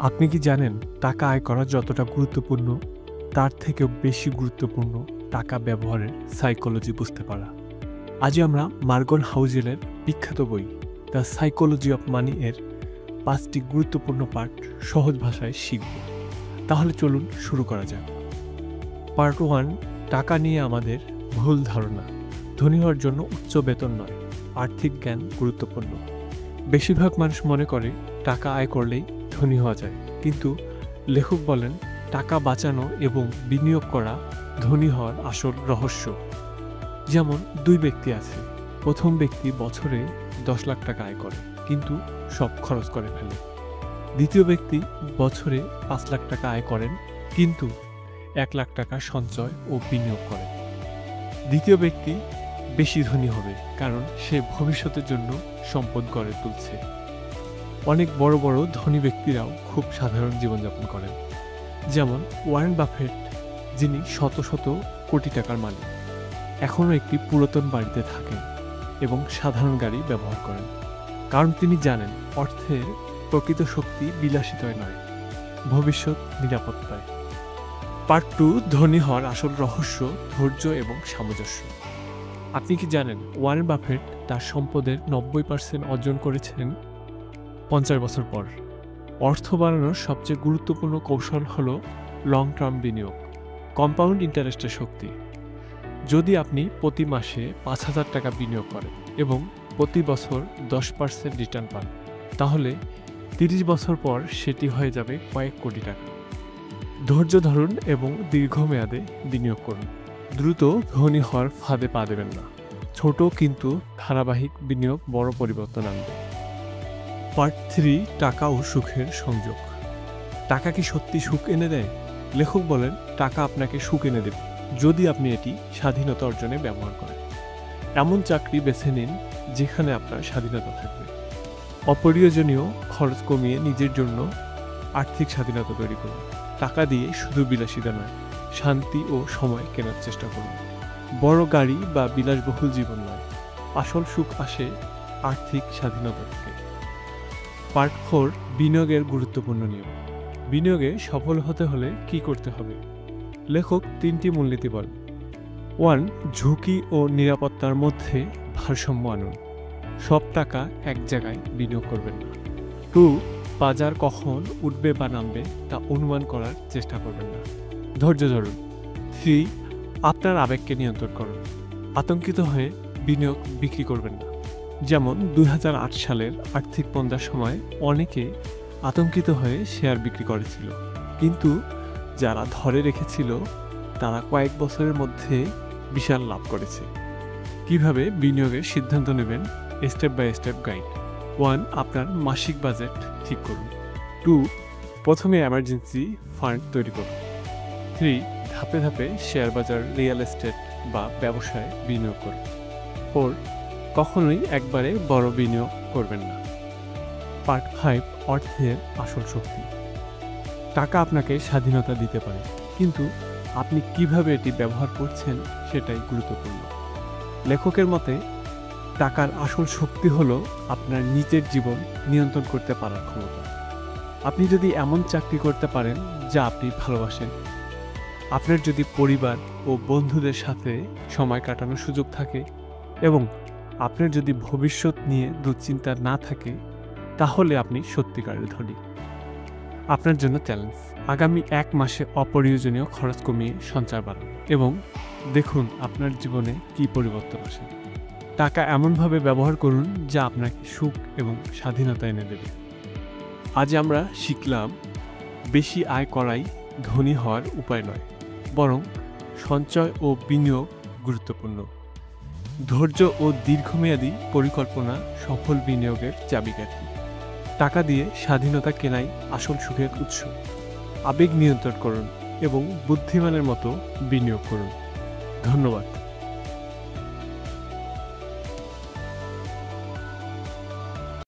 আপনি কি জানেন টাকা আয় করা যতটা গুরুত্বপূর্ণ তার থেকেও বেশি গুরুত্বপূর্ণ টাকা ব্যবহারের সাইকোলজি বুঝতে পারা। আজই আমরা মার্গন হাউজেলের বিখ্যাত বই দ্য সাইকোলজি অফ মানি এর ৫টি গুরুত্বপূর্ণ পার্ট সহজ ভাষায় শিখব। তাহলে চলুন শুরু করা যাক। পার্ট 1, টাকা নিয়ে আমাদের ভুল ধারণা। ধনী হওয়ার জন্য উচ্চ বেতন নয়, আর্থিক জ্ঞান গুরুত্বপূর্ণ। বেশিরভাগ মানুষ মনে করে টাকা আয় করলেই ধনী হওয়া যায়, কিন্তু লেখক বলেন টাকা বাঁচানো এবং বিনিয়োগ করা ধনী হওয়ার আসল রহস্য। যেমন ২ ব্যক্তি আছে। প্রথম ব্যক্তি বছরে ১০ লাখ টাকা আয় করে, কিন্তু সব খরচ করে ফেলে। দ্বিতীয় ব্যক্তি বছরে ৫ লাখ টাকা আয় করেন, কিন্তু ১ লাখ টাকা সঞ্চয় ও বিনিয়োগ করেন। দ্বিতীয় ব্যক্তি বেশি ধনী হবে, কারণ সে ভবিষ্যতের জন্য সম্পদ গড়ে তুলছে। অনেক বড় বড় ধনী ব্যক্তিরাও খুব সাধারণ জীবনযাপন করেন। যেমন ওয়ারেন বাফেট, যিনি শত শত কোটি টাকার মালিক, এখনও একটি পুরাতন বাড়িতে থাকেন এবং সাধারণ গাড়ি ব্যবহার করেন, কারণ তিনি জানেন অর্থের প্রকৃত শক্তি বিলাসিতায় নয়, ভবিষ্যৎ নিরাপত্তায়। পার্ট 2, ধনী হওয়ার আসল রহস্য, ধৈর্য এবং সামঞ্জস্য। আপনি কি জানেন ওয়ারেন বাফেট তার সম্পদের ৯০% অর্জন করেছেন ৫০ বছর পর? অর্থ বাড়ানোর সবচেয়ে গুরুত্বপূর্ণ কৌশল হল লং টার্ম বিনিয়োগ, কম্পাউন্ড ইন্টারেস্টের শক্তি। যদি আপনি প্রতি মাসে ৫,০০০ টাকা বিনিয়োগ করেন এবং প্রতি বছর ১০% রিটার্ন পান, তাহলে ৩০ বছর পর সেটি হয়ে যাবে কয়েক কোটি টাকা। ধৈর্য ধরুন এবং দীর্ঘমেয়াদে বিনিয়োগ করুন। দ্রুত ধনী হওয়ার ফাঁদে পা দেবেন না। ছোট কিন্তু ধারাবাহিক বিনিয়োগ বড় পরিবর্তন আনবে। পার্ট 3, টাকা ও সুখের সংযোগ। টাকা কি সত্যি সুখ এনে দেয়? লেখক বলেন টাকা আপনাকে সুখ এনে দেবে যদি আপনি এটি স্বাধীনতা অর্জনে ব্যবহার করেন। এমন চাকরি বেছে নিন যেখানে আপনার স্বাধীনতা থাকবে। অপ্রয়োজনীয় খরচ কমিয়ে নিজের জন্য আর্থিক স্বাধীনতা তৈরি করুন। টাকা দিয়ে শুধু বিলাসিতা নয়, শান্তি ও সময় কেনার চেষ্টা করুন। বড় গাড়ি বা বিলাসবহুল জীবন নয়, আসল সুখ আসে আর্থিক স্বাধীনতা থেকে। পার্ট 4, বিনিয়োগের গুরুত্বপূর্ণ নিয়ম। বিনিয়োগে সফল হতে হলে কি করতে হবে? লেখক 3টি মূলনীতি বলেন। 1, ঝুঁকি ও নিরাপত্তার মধ্যে ভারসাম্য আনুন। সব টাকা এক জায়গায় বিনিয়োগ করবেন না। 2, বাজার কখন উঠবে বা নামবে তা অনুমান করার চেষ্টা করবেন না, ধৈর্য ধরুন। 3, আপনার আবেগকে নিয়ন্ত্রণ করুন। আতঙ্কিত হয়ে বিনিয়োগ বিক্রি করবেন না। যেমন ২০০৮ সালের আর্থিক মন্দার সময় অনেকে আতঙ্কিত হয়ে শেয়ার বিক্রি করেছিল, কিন্তু যারা ধরে রেখেছিল তারা কয়েক বছরের মধ্যে বিশাল লাভ করেছে। কিভাবে বিনিয়োগের সিদ্ধান্ত নেবেন, স্টেপ বাই স্টেপ গাইড। 1, আপনার মাসিক বাজেট ঠিক করুন। 2, প্রথমে এমার্জেন্সি ফান্ড তৈরি করুন। 3, ধাপে ধাপে শেয়ার বাজার, রিয়েল এস্টেট বা ব্যবসায় বিনিয়োগ করুন। 4, কখনোই একবারে বড় বিনিয়োগ করবেন না। পার্ট 5, অর্থের আসল শক্তি। টাকা আপনাকে স্বাধীনতা দিতে পারে, কিন্তু আপনি কিভাবে এটি ব্যবহার করছেন সেটাই গুরুত্বপূর্ণ। লেখকের মতে টাকার আসল শক্তি হলো আপনার নিজের জীবন নিয়ন্ত্রণ করতে পারার ক্ষমতা। আপনি যদি এমন চাকরি করতে পারেন যা আপনি ভালোবাসেন, আপনার যদি পরিবার ও বন্ধুদের সাথে সময় কাটানোর সুযোগ থাকে এবং আপনার যদি ভবিষ্যৎ নিয়ে দুশ্চিন্তা না থাকে, তাহলে আপনি সত্যিকারের ধনী। আপনার জন্য চ্যালেঞ্জ, আগামী 1 মাসে অপ্রয়োজনীয় খরচ কমিয়ে সঞ্চয় বাড়ান এবং দেখুন আপনার জীবনে কী পরিবর্তন আসে। টাকা এমনভাবে ব্যবহার করুন যা আপনাকে সুখ এবং স্বাধীনতা এনে দেবে। আজ আমরা শিখলাম বেশি আয় করাই ধনী হওয়ার উপায় নয়, বরং সঞ্চয় ও বিনিয়োগ গুরুত্বপূর্ণ। ধৈর্য ও দীর্ঘমেয়াদী পরিকল্পনা সফল বিনিয়োগের চাবিকাঠি। টাকা দিয়ে স্বাধীনতা কেনাই আসল সুখের উৎস। আবেগ নিয়ন্ত্রণ করুন এবং বুদ্ধিমানের মতো বিনিয়োগ করুন। ধন্যবাদ।